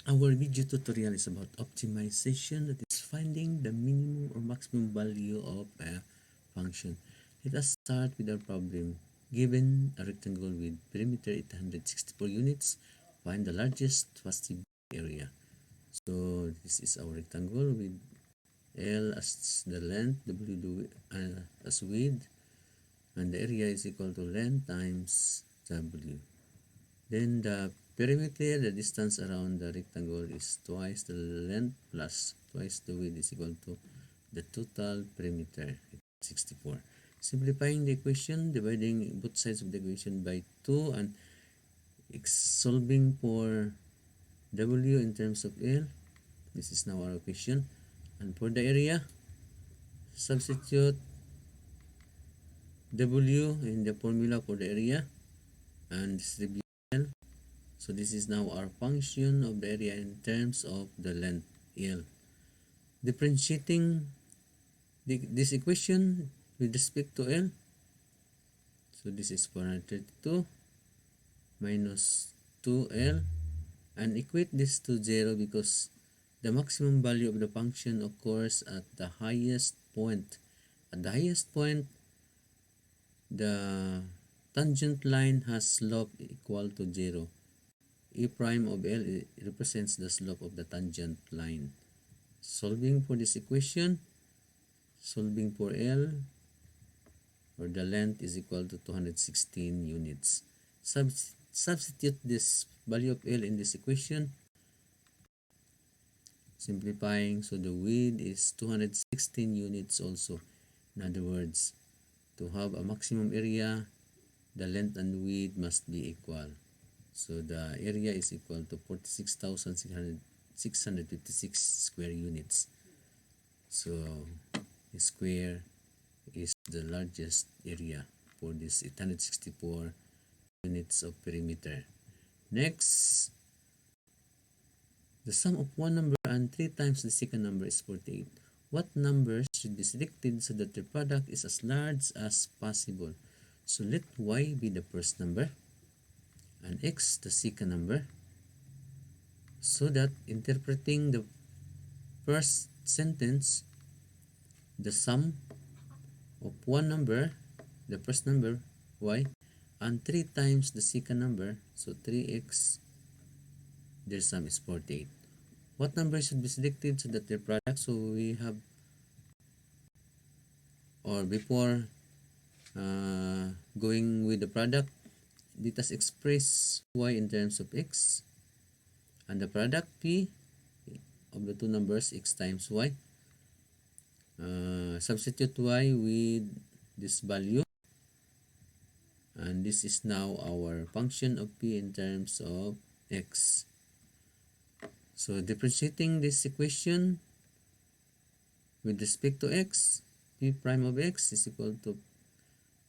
Our video tutorial is about optimization, that is finding the minimum or maximum value of a function. Let us start with our problem. Given a rectangle with perimeter 864 units, find the largest positive area. So this is our rectangle with L as the length, W as width, and the area is equal to length times W. Then the perimeter, the distance around the rectangle, is twice the length plus twice the width is equal to the total perimeter, 64. Simplifying the equation, dividing both sides of the equation by 2 and solving for W in terms of L. This is now our equation. And for the area, substitute W in the formula for the area and distribute L. So this is now our function of the area in terms of the length L. Differentiating this equation with respect to L. So this is 432 minus 2L, and equate this to 0 because the maximum value of the function occurs at the highest point. At the highest point, the tangent line has slope equal to 0. E prime of L represents the slope of the tangent line. Solving for this equation, solving for L, where the length is equal to 216 units. Substitute this value of L in this equation. Simplifying, so the width is 216 units also. In other words, to have a maximum area, the length and width must be equal. So the area is equal to 46,656 square units. So the square is the largest area for this 864 units of perimeter. Next, the sum of one number and 3 times the second number is 48. What numbers should be selected so that the product is as large as possible? So let y be the first number and x the second number, so that interpreting the first sentence, the sum of one number, the first number y, and 3 times the second number, so 3x, their sum is 48. What number should be selected so that their product, so we have, or before going with the product, let us express y in terms of x, and the product p of the two numbers, x times y. Substitute y with this value, and this is now our function of p in terms of x. So differentiating this equation with respect to x, p prime of x is equal to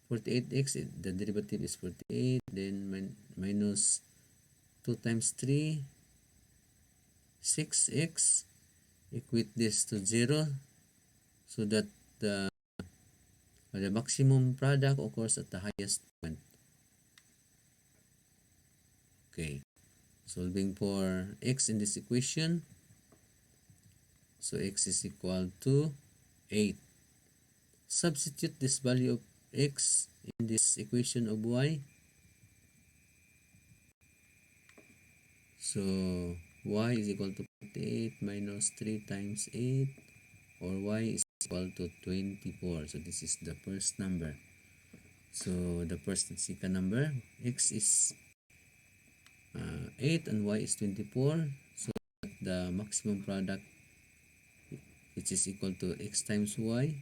48x, the derivative is 48, then minus 2 times 3, 6x, equate this to 0, so that the maximum product occurs at the highest point. Okay, solving for x in this equation, so x is equal to 8. Substitute this value of x in this equation of y. So y is equal to 48 minus 3 times 8, or y is equal to 24. So this is the first number. So the first and second number, x is 8 and y is 24. So the maximum product, which is equal to x times y,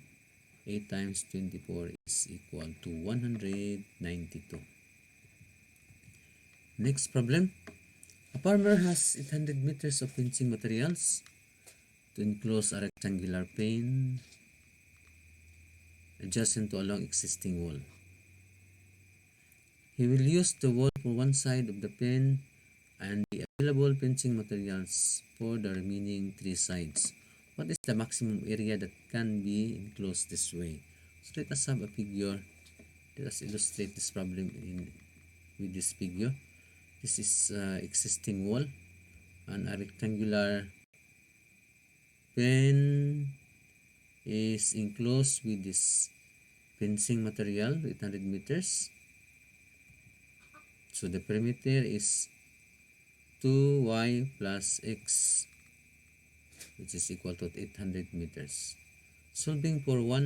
8 times 24 is equal to 192. Next problem. A farmer has 800 meters of fencing materials to enclose a rectangular pen adjacent to a long existing wall. He will use the wall for one side of the pen and the available fencing materials for the remaining 3 sides. What is the maximum area that can be enclosed this way? So let us have a figure. Let us illustrate this problem with this figure. This is existing wall. and a rectangular pen is enclosed with this fencing material 800 meters. So the perimeter is 2y plus x, which is equal to 800 meters. Solving for y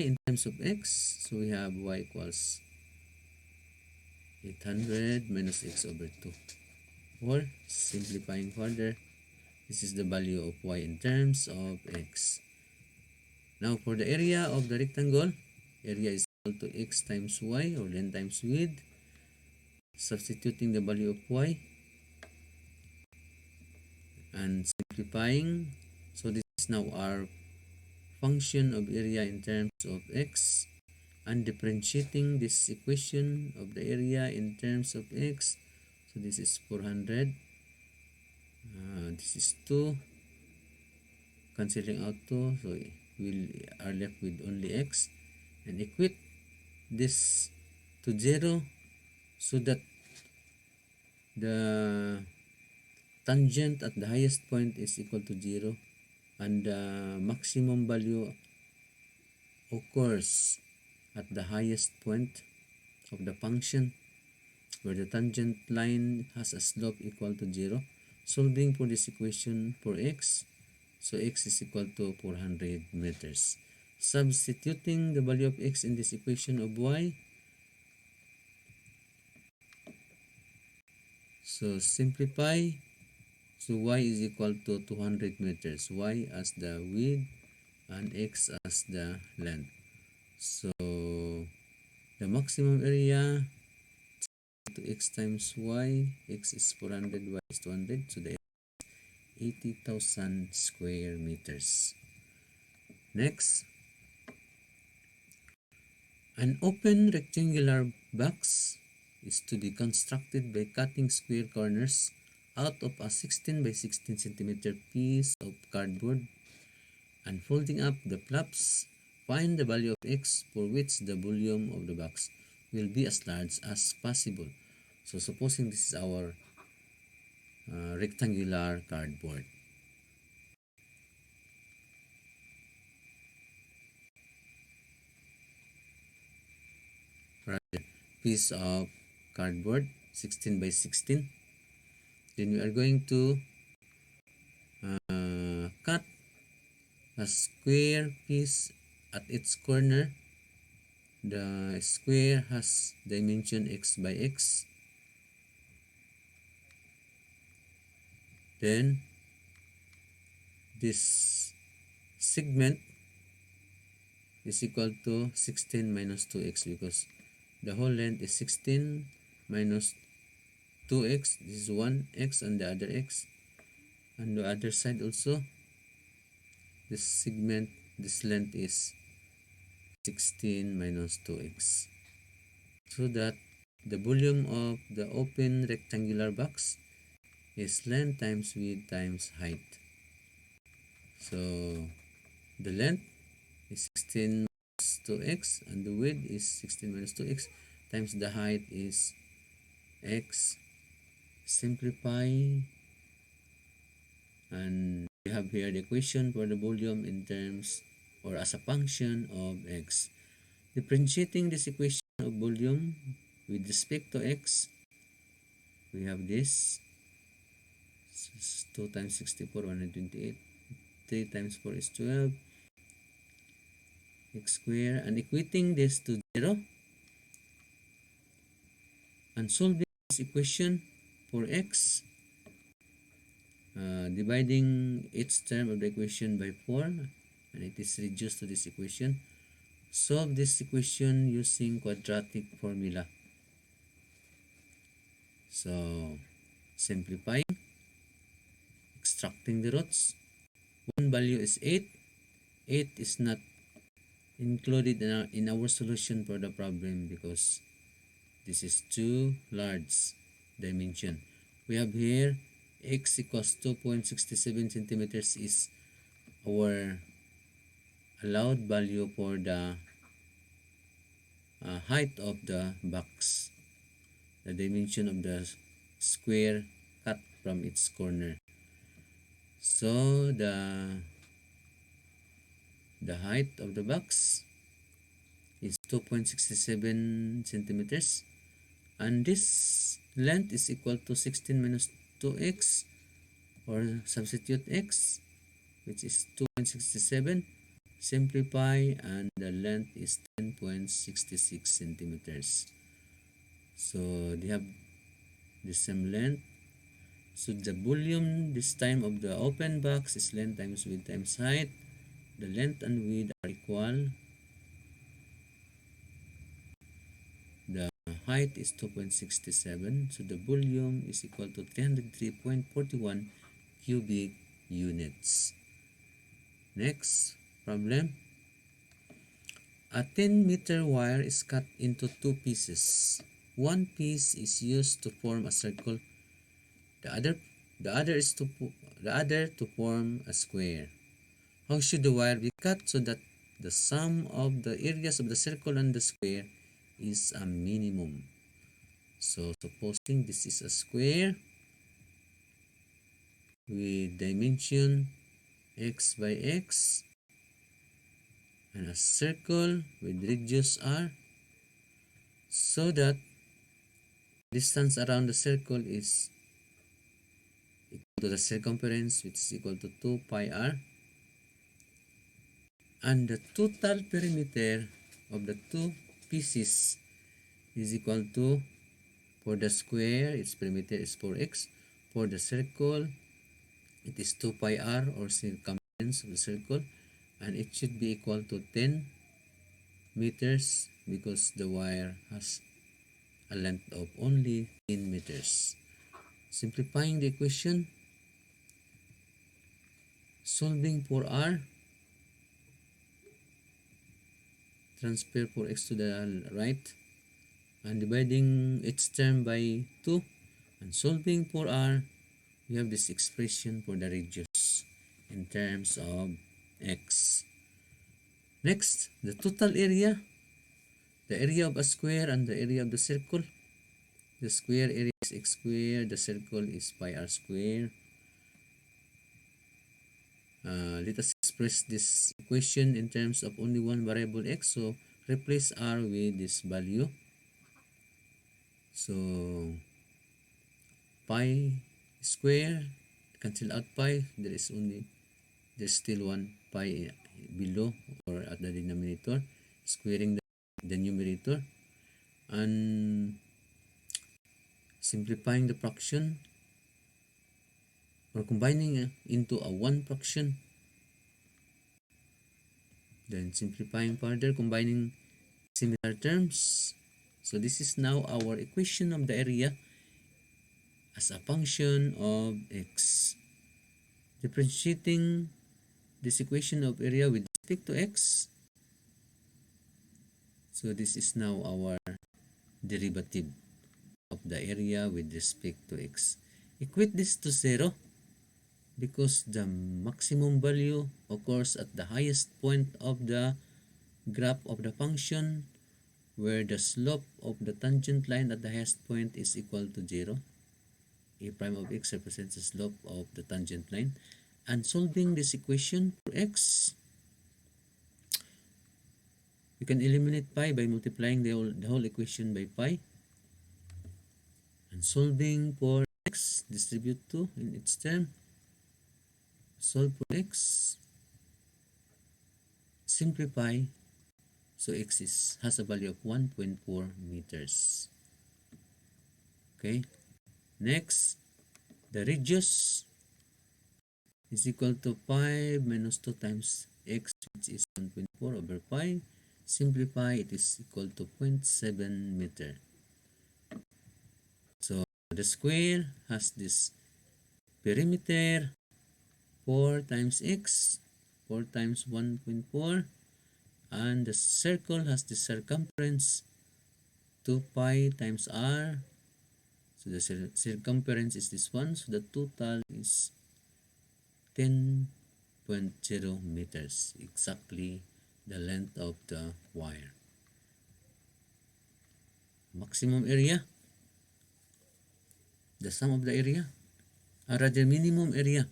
in terms of x, so we have y equals 800 minus x over 2. Or simplifying further, this is the value of y in terms of x. Now for the area of the rectangle, area is equal to x times y, or length times width. Substituting the value of y and simplifying, so this is now our function of area in terms of x, and differentiating this equation of the area in terms of x. So this is 400, this is 2, cancelling out 2, so we are left with only x, and equate this to 0 so that the tangent at the highest point is equal to 0, and the maximum value occurs at the highest point of the function where the tangent line has a slope equal to 0. Solving for this equation for x, so x is equal to 400 meters. Substituting the value of x in this equation of y, so simplify, so y is equal to 200 meters, y as the width and x as the length. So the maximum area to x times y, x is 400, y is 200, so the 80,000 square meters. Next, an open rectangular box is to be constructed by cutting square corners out of a 16 by 16 centimeter piece of cardboard and folding up the flaps. Find the value of x for which the volume of the box will be as large as possible. So supposing this is our rectangular cardboard. Right, piece of cardboard 16 by 16. Then we are going to cut a square piece at its corner. The square has dimension x by x. Then this segment is equal to 16 minus 2x, because the whole length is 16 minus 2x. This is 1x and the other x. And the other side also, this segment, this length is 16 minus 2x. So that the volume of the open rectangular box is length times width times height. So the length is 16 minus 2x and the width is 16 minus 2x times the height is x. Simplify, and we have here the equation for the volume in terms or as a function of x. Differentiating this equation of volume with respect to x, we have this 2 times 64, 128, 3 times 4 is 12, x squared, and equating this to 0 and solving this equation for x, dividing each term of the equation by 4, and it is reduced to this equation. Solve this equation using quadratic formula. So simplifying, extracting the roots. One value is 8. 8 is not included in our solution for the problem because this is too large dimension. We have here x equals 2.67 centimeters is our allowed value for the height of the box, the dimension of the square cut from its corner. So the height of the box is 2.67 centimeters, and this length is equal to 16 minus 2x, or substitute x, which is 2.67. Simplify, and the length is 10.66 centimeters. So they have the same length. So the volume this time of the open box is length times width times height. The length and width are equal. The height is 2.67, so the volume is equal to 303.41 cubic units. Next problem. A 10-meter wire is cut into two pieces. One piece is used to form a circle. The other to form a square. How should the wire be cut so that the sum of the areas of the circle and the square is a minimum? So supposing this is a square with dimension x by x, and a circle with radius r, so that distance around the circle is equal to the circumference, which is equal to 2 pi r, and the total perimeter of the two pieces is equal to, for the square its perimeter is 4x, for the circle it is 2 pi r, or circumference of the circle, and it should be equal to 10 meters because the wire has a length of only 10 meters. Simplifying the equation, solving for r, transfer for x to the right, and dividing each term by 2, and solving for r, we have this expression for the radius in terms of x. Next, the total area, the area of a square and the area of the circle. The square area is x squared, the circle is pi r squared. Let us express this equation in terms of only one variable x, so replace r with this value. So pi square, cancel out pi, there's still one pi below or at the denominator, squaring the numerator, and simplifying the fraction, or combining into a one fraction, then simplifying further, combining similar terms. So this is now our equation of the area as a function of x. Differentiating this equation of area with respect to x, so this is now our derivative of the area with respect to x. Equate this to 0 because the maximum value occurs at the highest point of the graph of the function, where the slope of the tangent line at the highest point is equal to 0. A prime of x represents the slope of the tangent line. And solving this equation for x, you can eliminate pi by multiplying the whole equation by pi. And solving for x, distribute 2 in its term. Solve for x, simplify, so x has a value of 1.4 meters. Okay, next, the radius is equal to 5 minus 2 times x, which is 1.4 over pi. Simplify, it is equal to 0.7 meter. So the square has this perimeter 4 times x, 4 times 1.4, and the circle has the circumference 2 pi times r. So the circumference is this one, so the total is 10.0 meters, exactly the length of the wire. Maximum area, the sum of the area, or rather minimum area.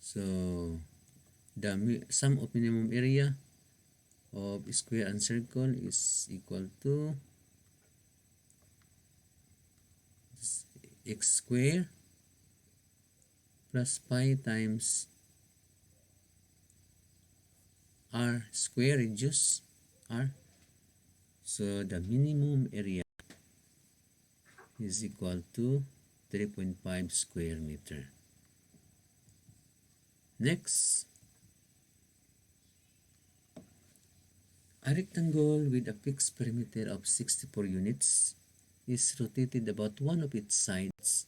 So the sum of minimum area of square and circle is equal to x square plus pi times r square reduce r. So the minimum area is equal to 3.5 square meter. Next, a rectangle with a fixed perimeter of 64 units is rotated about one of its sides,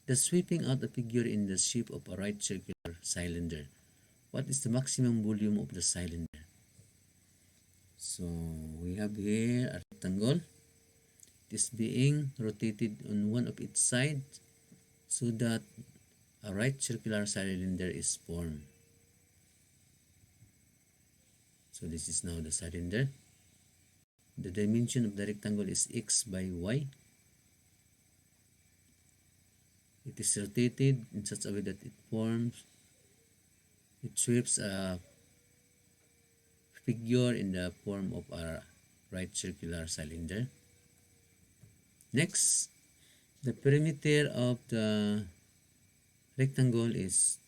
thus sweeping out a figure in the shape of a right circular cylinder. What is the maximum volume of the cylinder? So we have here a rectangle. It is being rotated on one of its sides so that a right circular cylinder is formed. So this is now the cylinder. The dimension of the rectangle is x by y. It is rotated in such a way that it sweeps a figure in the form of a right circular cylinder. Next, the perimeter of the rectangle is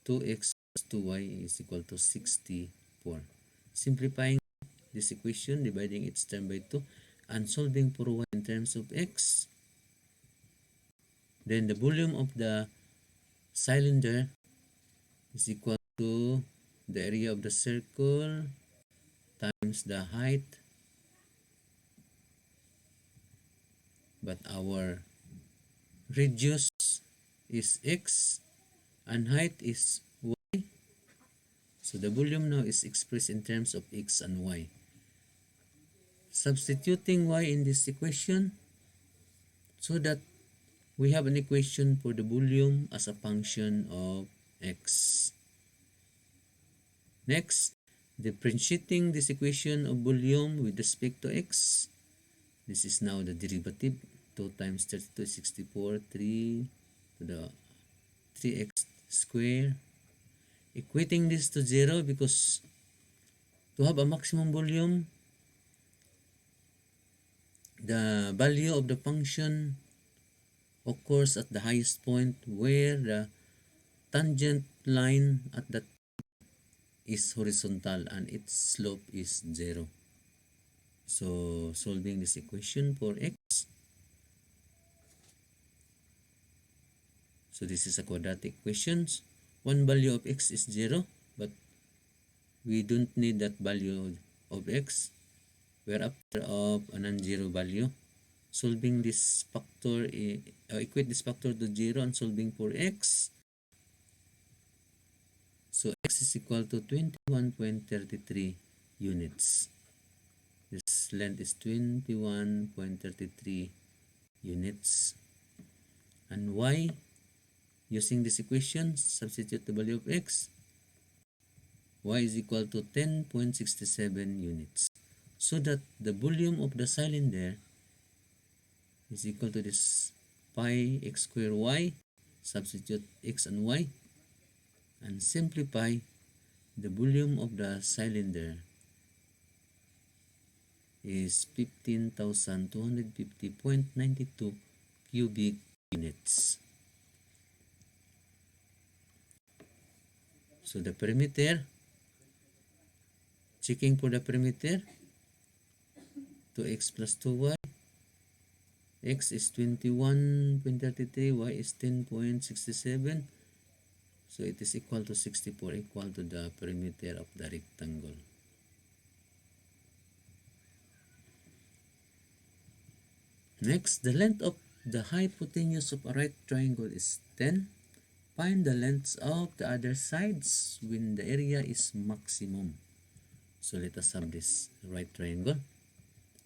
2x plus 2y is equal to 64. Simplifying this equation, dividing its term by 2, and solving for y in terms of x, then the volume of the cylinder is equal to the area of the circle times the height, but our radius is x and height is y. So the volume now is expressed in terms of x and y. Substituting y in this equation so that we have an equation for the volume as a function of x. Next, differentiating this equation of volume with respect to x. This is now the derivative. 2 times 32 is 64. 3 to the 3x square. Equating this to 0 because to have a maximum volume, the value of the function occurs at the highest point where the tangent line at that is horizontal and its slope is 0. So solving this equation for x. So this is a quadratic equation. One value of x is 0, but we don't need that value of x. We're after of a non-zero value. Solving this factor, equate this factor to 0 and solving for x. So x is equal to 21.33 units. This length is 21.33 units. And y, using this equation, substitute the value of x. Y is equal to 10.67 units. So that the volume of the cylinder is equal to this pi x square y. Substitute x and y and simplify. The volume of the cylinder is 15,250.92 cubic units. So the perimeter, checking for the perimeter, 2x plus 2y, x is 21.33, y is 10.67, so it is equal to 64, equal to the perimeter of the rectangle. Next, the length of the hypotenuse of a right triangle is 10. Find the lengths of the other sides when the area is maximum. So let us have this right triangle.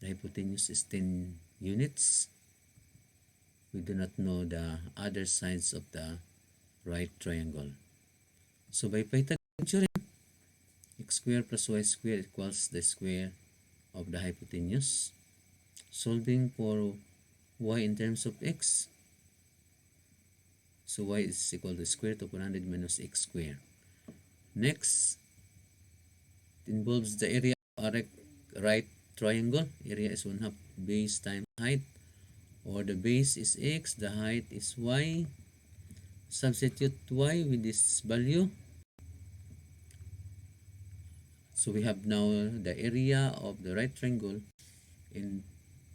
The hypotenuse is 10 units. We do not know the other sides of the right triangle. So by Pythagorean theorem, x squared plus y squared equals the square of the hypotenuse. Solving for y in terms of x, so y is equal to square root of 100 minus x squared. Next, it involves the area of a right triangle. Area is 1/2 base times height, or the base is x, the height is y. Substitute y with this value. So we have now the area of the right triangle in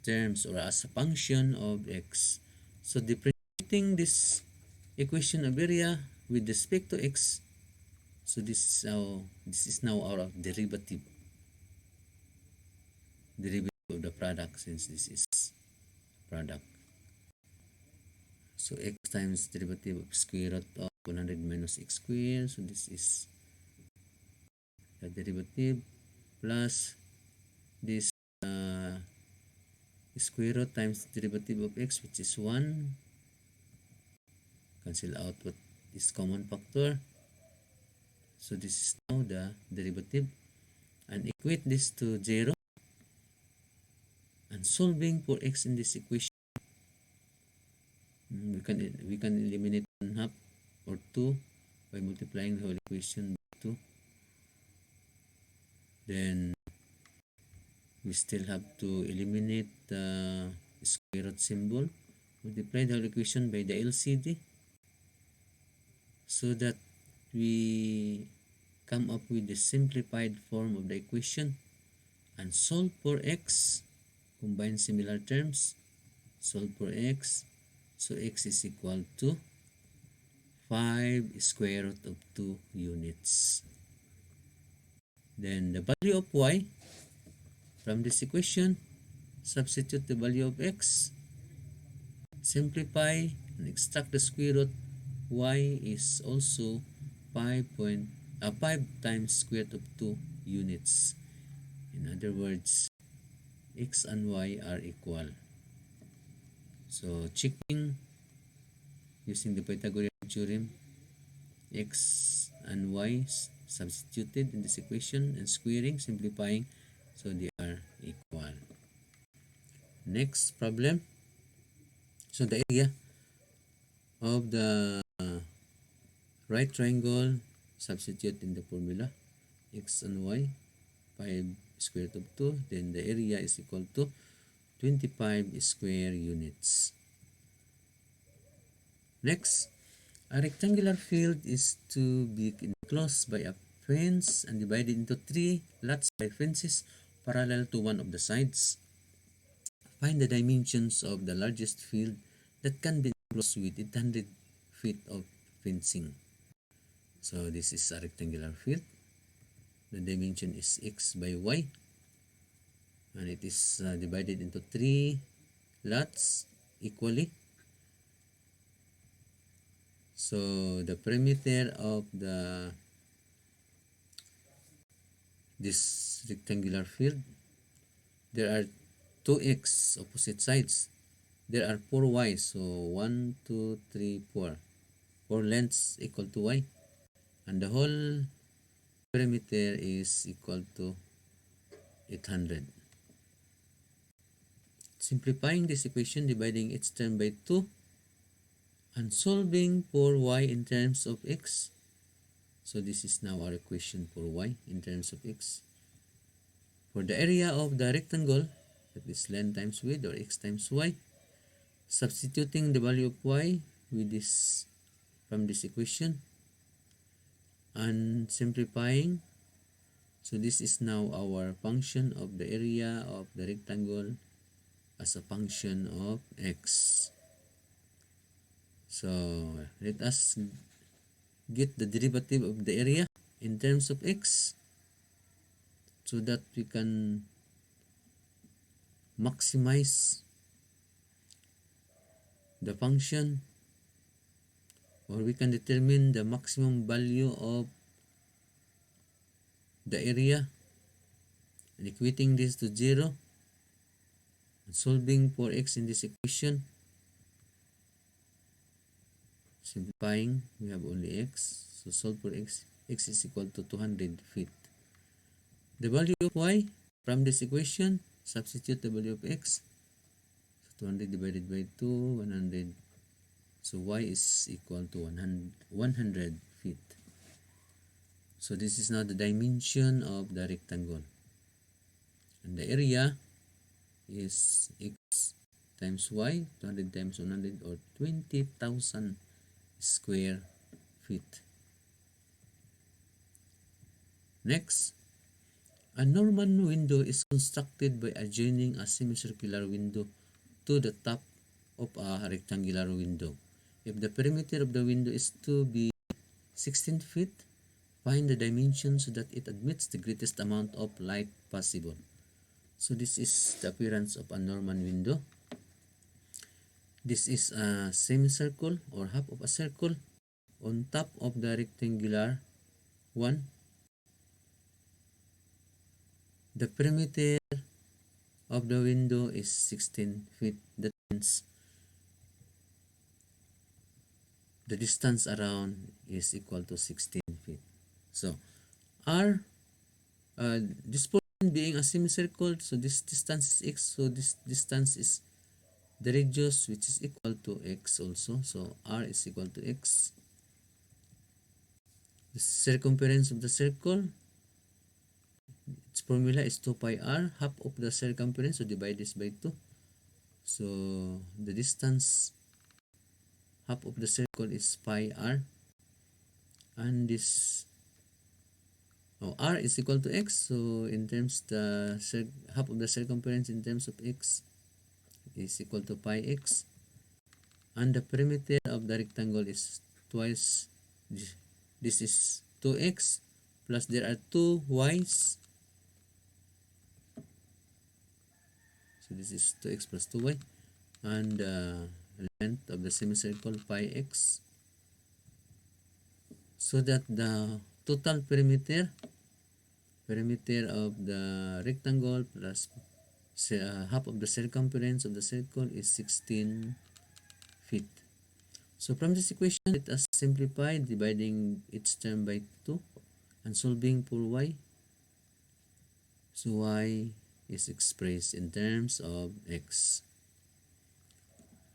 terms or as a function of x. So differentiating this equation of area with respect to x, so this is now our derivative of the product, since this is product. So x times derivative of square root of 100 minus x squared, so this is the derivative plus this square root times derivative of x, which is 1. Cancel out what is common factor. So this is now the derivative, and equate this to 0. And solving for x in this equation, we can eliminate 1/2 or 2 by multiplying the whole equation by 2. Then we still have to eliminate the square root symbol. Multiply the whole equation by the LCD, so that we come up with the simplified form of the equation, and solve for x. Combine similar terms, solve for x. So x is equal to 5 square root of 2 units. Then the value of y, from this equation, substitute the value of x, simplify, and extract the square root. Y is also 5 times square root of 2 units. In other words, x and y are equal. So checking using the Pythagorean theorem, x and y substituted in this equation, and squaring, simplifying, so they are equal. Next problem. So the area of the right triangle, substitute in the formula, x and y, 5 square root of 2, then the area is equal to 25 square units. Next, a rectangular field is to be enclosed by a fence and divided into 3 lots by fences parallel to one of the sides. Find the dimensions of the largest field that can be enclosed with 800 feet of fencing. So this is a rectangular field. The dimension is x by y, and it is divided into 3 lots equally. So the perimeter of this rectangular field, there are 2x opposite sides. There are 4 y, so 1, 2, 3, 4. 4 lengths equal to y, and the whole perimeter is equal to 800. Simplifying this equation, dividing each term by 2, and solving for y in terms of x. So this is now our equation for y in terms of x. For the area of the rectangle, that is length times width, or x times y, substituting the value of y with this from this equation and simplifying. So this is now our function of the area of the rectangle as a function of x. So let us get the derivative of the area in terms of x, so that we can maximize the function, or we can determine the maximum value of the area, and equating this to 0, and solving for x in this equation. Simplifying, we have only x, so solve for x. X is equal to 200 feet. The value of y from this equation, substitute the value of x, 200 divided by 2, 100. So y is equal to 100 feet. So this is now the dimension of the rectangle. And the area is x times y, 200 times 100, or 20,000 square feet. Next, a Norman window is constructed by adjoining a semicircular window to the top of a rectangular window. If the perimeter of the window is to be 16 feet, find the dimension so that it admits the greatest amount of light possible. So this is the appearance of a Norman window. This is a semicircle or half of a circle on top of the rectangular one. The perimeter of the window is 16 feet. That means the distance around is equal to 16 feet. So this portion being a semicircle, so this distance is x, so this distance is the radius, which is equal to x also. So r is equal to x. The circumference of the circle, its formula is 2 pi r, half of the circumference, so divide this by 2. So the distance, half of the circle, is pi r, and this r is equal to x. So in terms the half of the circumference in terms of x is equal to pi x, and the perimeter of the rectangle is twice this is 2x, plus there are 2 y's. So this is 2x plus 2y, and the length of the semicircle pi x, so that the total perimeter of the rectangle plus half of the circumference of the circle is 16 feet. So from this equation, let us simplify, dividing each term by 2 and solving for y. So y is expressed in terms of x.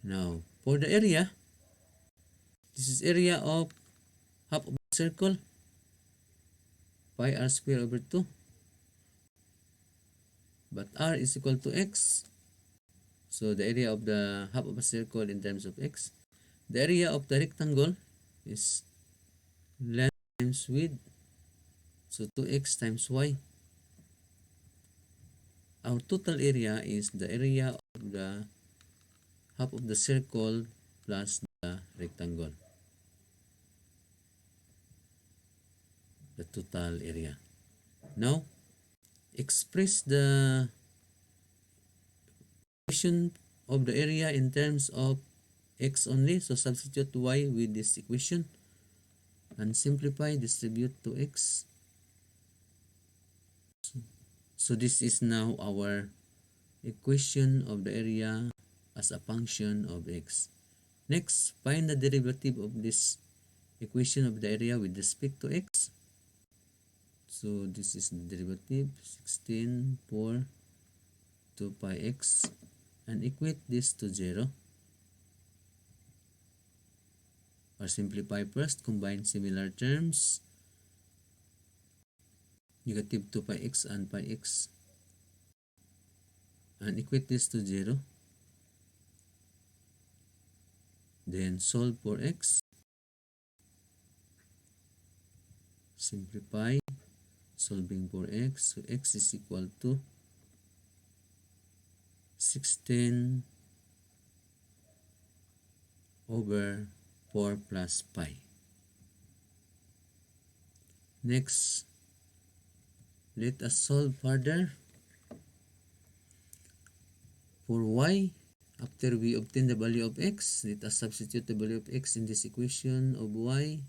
Now, for the area, this is area of half of the circle, pi r square over 2. But r is equal to x. So the area of the half of a circle in terms of x. The area of the rectangle is length times width. So 2x times y. Our total area is the area of the half of the circle plus the rectangle. The total area. Now, express the equation of the area in terms of x only. So substitute y with this equation and simplify, distribute to x. So this is now our equation of the area as a function of x. Next, find the derivative of this equation of the area with respect to x. So this is the derivative, 16 for 2 pi x, and equate this to 0. Or simplify first, combine similar terms, negative 2 pi x and pi x, and equate this to 0. Then solve for x. Simplify, solving for x. So x is equal to 16 over 4 plus pi. Next, let us solve further. For y, after we obtain the value of x, let us substitute the value of x in this equation of y.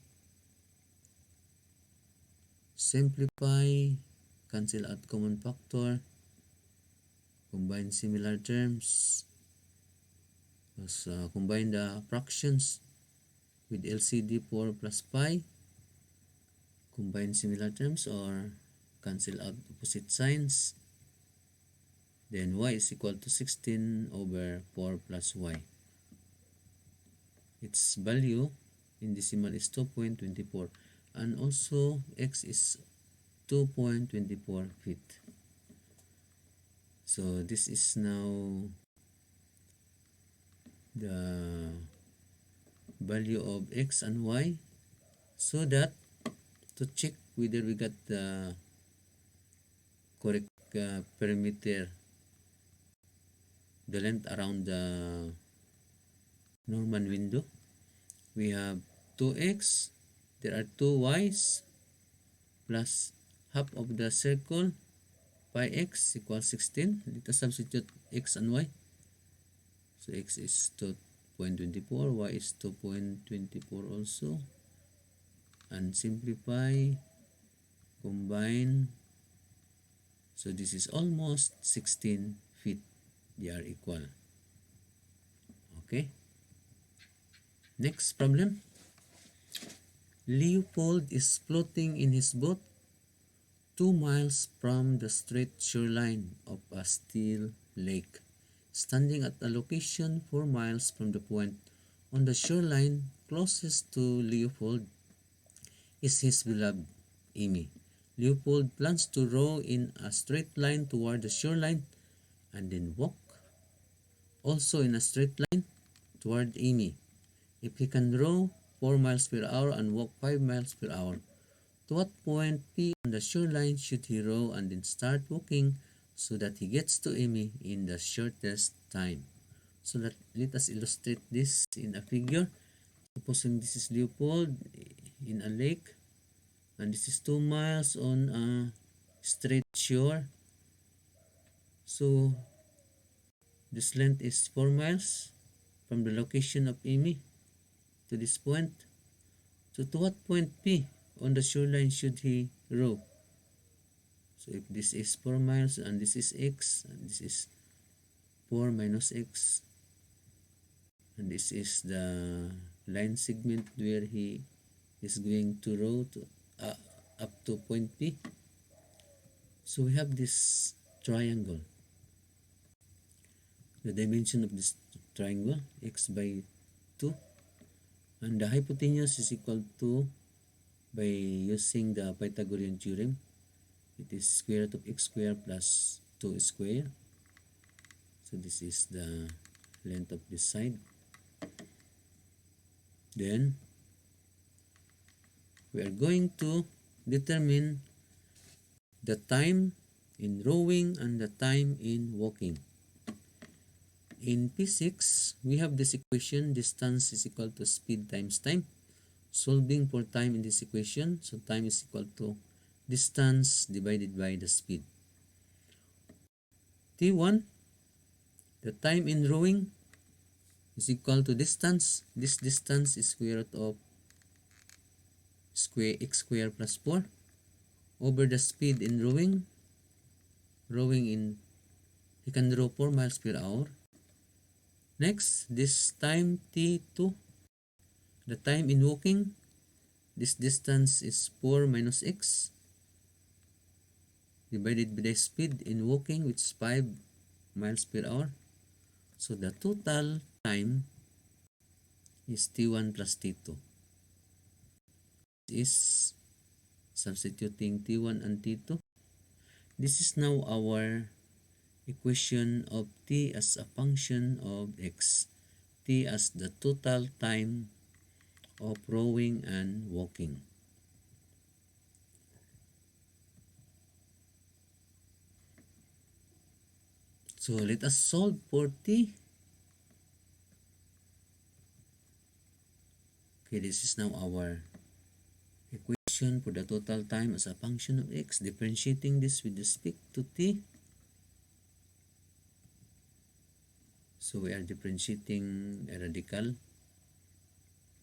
Simplify, cancel out common factor, combine similar terms, combine the fractions with LCD 4 plus pi, combine similar terms or cancel out opposite signs. Then y is equal to 16 over 4 plus y. Its value in decimal is 2.24, and also x is 2.24 feet. So this is now the value of x and y, so that to check whether we got the correct perimeter, the length around the Norman window, we have 2x, there are 2 y's, plus half of the circle, pi x equals 16. Let us substitute x and y. So x is 2.24, y is 2.24 also. And simplify, combine. So this is almost 16 feet. They are equal. Okay. Next problem. Leopold is floating in his boat 2 miles from the straight shoreline of a still lake, standing at a location 4 miles from the point on the shoreline closest to Leopold is his beloved Amy. Leopold plans to row in a straight line toward the shoreline and then walk also in a straight line toward Amy. If he can row 4 miles per hour and walk 5 miles per hour, to what point P on the shoreline should he row and then start walking so that he gets to Amy in the shortest time? So let us illustrate this in a figure. Supposing this is Leopold in a lake, and this is 2 miles on a straight shore. So this length is 4 miles from the location of Amy to this point. So to what point P on the shoreline should he row? So if this is 4 miles and this is x, and this is 4 minus x, and this is the line segment where he is going to row to up to point P. So we have this triangle. The dimension of this triangle, x by 2, and the hypotenuse is equal to, by using the Pythagorean theorem, it is square root of x square plus 2 square. So this is the length of this side. Then we are going to determine the time in rowing and the time in walking. In P6, we have this equation, distance is equal to speed times time. Solving for time in this equation, so time is equal to distance divided by the speed. T1, the time in rowing is equal to distance. This distance is square root of x square plus 4 over the speed in rowing. He can row 4 miles per hour. Next, this time T2, the time in walking, this distance is 4 minus x divided by the speed in walking, which is 5 miles per hour. So the total time is T1 plus T2. This is substituting T1 and T2. This is now our equation of T as a function of x. T as the total time of rowing and walking. So let us solve for T. Okay, this is now our equation for the total time as a function of x. Differentiating this with respect to T. So we are differentiating a radical.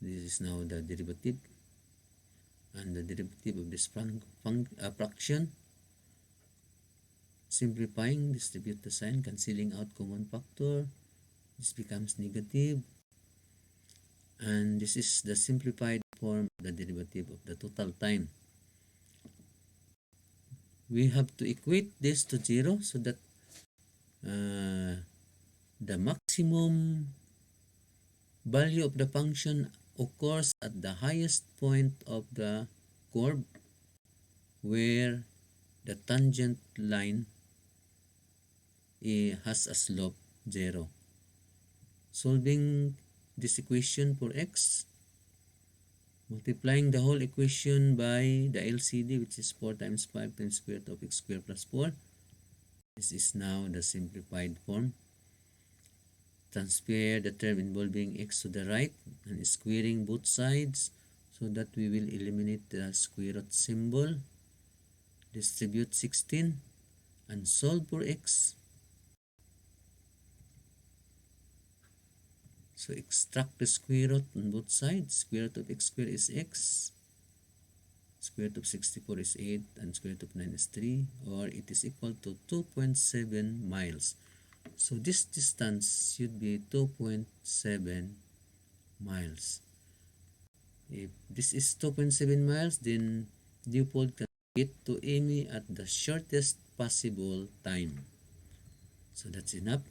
This is now the derivative, and the derivative of this fraction. Simplifying, distribute the sign, cancelling out common factor. This becomes negative. And this is the simplified form of the derivative of the total time. We have to equate this to 0 so that uh, the maximum value of the function occurs at the highest point of the curve where the tangent line has a slope 0. Solving this equation for x, multiplying the whole equation by the LCD, which is 4 times 5 times square root of x squared plus 4. This is now the simplified form. Transfer the term involving x to the right and squaring both sides so that we will eliminate the square root symbol. Distribute 16 and solve for x. So extract the square root on both sides. Square root of x squared is x. Square root of 64 is 8 and square root of 9 is 3, or it is equal to 2.7 miles. So this distance should be 2.7 miles. If this is 2.7 miles, then Leopold can get to Amy at the shortest possible time. So that's enough.